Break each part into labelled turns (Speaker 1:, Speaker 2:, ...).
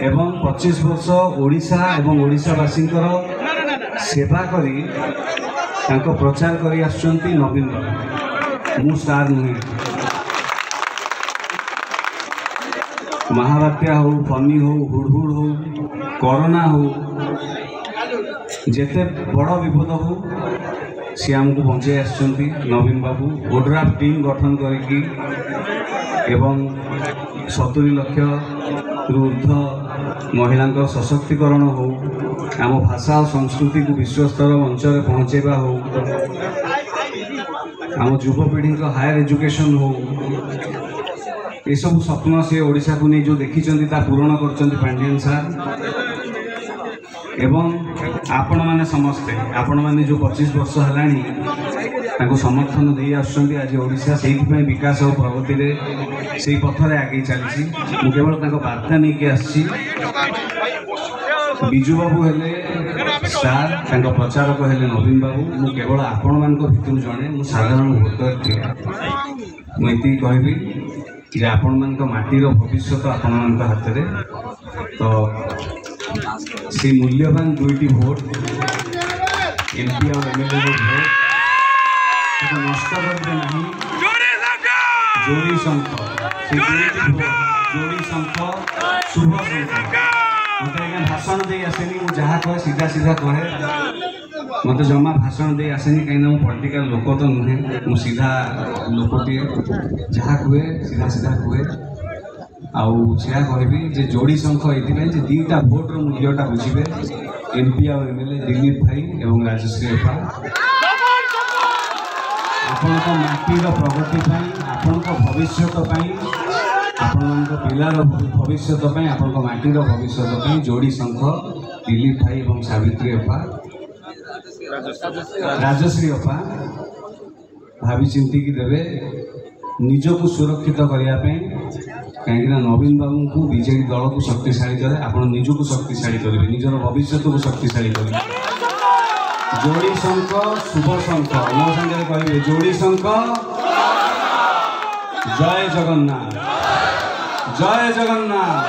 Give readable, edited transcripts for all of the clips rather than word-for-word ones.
Speaker 1: एवं 25 वर्ष ओडिशा एवं ओडिशावासी सेवा करी तांको प्रचार करी आसुचंती नवीन बाबू। मु स्टार नुहे, महाबात्या हो, फनी हो, हुड़हुड़ हो, कोरोना हो, जेते बड़ विपद हो सी आमको बंचे आसुचंती नवीन बाबू। ओड्राफ टीम गठन करके एवं 70 लाख ऊर्ध महिला सशक्तिकरण हो, आम भाषा और संस्कृति को विश्वस्तर मंच में पहुँचेबा हो, आम युवपीढ़ी हायर एजुकेशन हो, ये सब स्वप्न से ओडिशा को नहीं जो देखी पूरण कर पांडियन सार एवं आपण मैंने समस्ते आपण मैंने जो 25 वर्ष है समर्थन दे आसुँच। आज ओडिशा से विकास और प्रगति में से पथरे आगे चली। केवल वार्ता नहीं कि आसी बिजू बाबू हेले स्टार, प्रचारक हेले नवीन बाबू। मु केवल आपण मान भितर जड़े मु साधारण भोटर थी। मुझे कहबी जे आपण मान माटीर भविष्य आपण मान हाथ में, तो से मूल्यवान दुईटी भोट एमपी और एमएलए भोट नष्ट करते नहीं। जोड़ी शंख जोड़ी शंख शुभ शंख मत भाषण दे आसेनी। मुझे जहाँ कहे सीधा सीधा कहे, मत जमा भाषण दे आसेनी कहीं पॉलिटिकल लोक तो नुहे। मु सीधा लोकटे जहाँ कहे सीधा सीधा कहे आउ कहबी जे जोड़ी शंख ये दीटा भोटर मूल्यटा बुझे एमपी और एमएलए दिलीप भाई एवं राजश्री अप्पा। आपण माटीर प्रगति आपण भविष्य आपण पिलार भविष्य आपण माटीर भविष्य जोड़ी शंख दिलीप भाई एवं सावित्री अप्पा राजश्री अप्पा भावी चिंतिकी देवे निजको सुरक्षित करने। कहीं नवीन बाबू को बीजेपी दल को शक्तिशाली करे, आप निजको शक्तिशाली करेंगे, निजर भविष्य को शक्तिशाली करेंगे। जोड़ी शंख शुभ शंख मो सागर कहे जोड़ी शंख जय जगन्नाथ जय जगन्नाथ।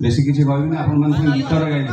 Speaker 1: बेसी किसी कहबी ना, आप गीतर गाई।